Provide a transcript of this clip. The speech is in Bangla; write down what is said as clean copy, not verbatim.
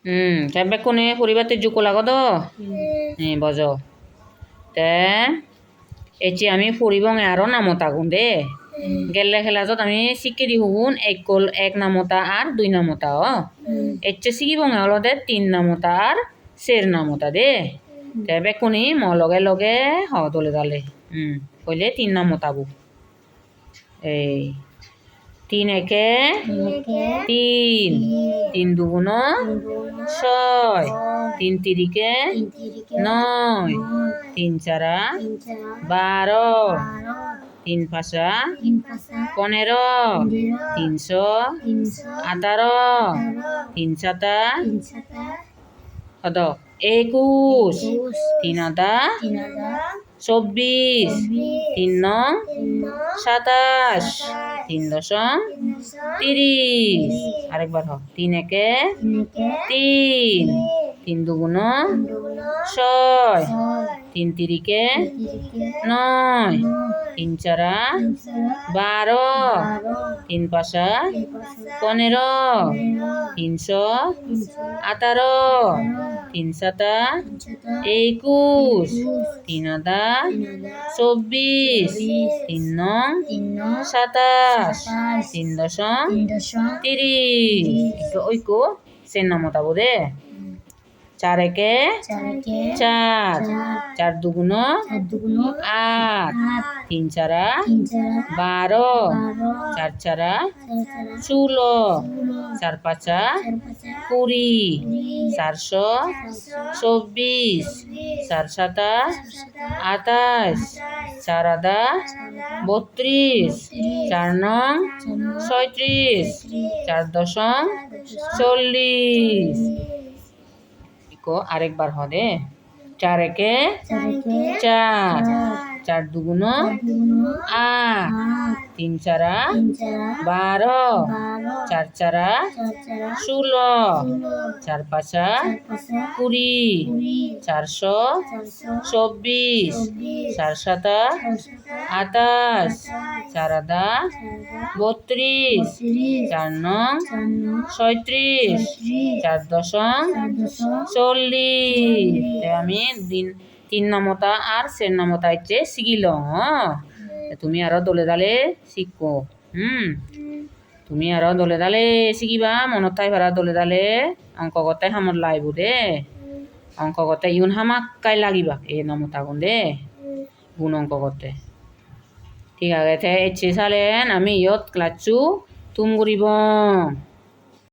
Sampai kone puribate juko lago do. Bojo. Te echi আমি ফুৰিবং আরো নামতা গুন্দে গেলে খেলা যত আমি শিখে দি হুন এক নামতা আর দুই নামতা এচ্ছে শিখিবং হলদে তিন নামতা আর সের নামতা দে তেবে কোনি ম লগে লগে হ দলে দালে কইলে তিন নামতা বু এই তিন একে তিন তিন দুগুণ ছয় তিন তিরিকে নয় তিন চারা 12 তিন পাঁচা 15 318 তিন সাতা কত 21 তিন আদা 24 তিন নং 27 তিন দশম 30 আরেকবার হ তিন একে তিন তিন দুগুণ ছয় তিন তিরিকে নয় তিন চারা 12 তিন পাঁচা 15 318 তিন সাতা 21 তিন আদা 24 তিন নং 27 তিন দশম 30 ওইকো সের নামতা বোধে চার একে চার চার দুগুণ 8 তিন চারা 12 চার চারা 16 চার পাঁচা 20 424 চার সাতা 28 চার আদা 32 চার নং 36 চার দশম 40 আরেকবার হবে চার একে চার চার দুগুণ 8 তিন চারা 12 চার চারা 16 চার পাঁচা 20 424 চার সাতা 28 চার আদা 32 চার নং 36 চার দশম 40 আমি তিন নামতা আর সের নামতা ইচ্ছে শিখিল তুমি আরো দলে দালে শিখো তুমি আরো দলে দালে শিখিবা মনত থাই ভাড়া দলে দালে অঙ্ক গতাই হামত লাইব দে অঙ্ক গতাই ইউন হামাক্কাই লাগিবা এই নামতা গুন দে গুণ অঙ্ক গতে ঠিক আছে এচ্ছে সালেন আমি ইয়ত ক্লাচু তুম করিব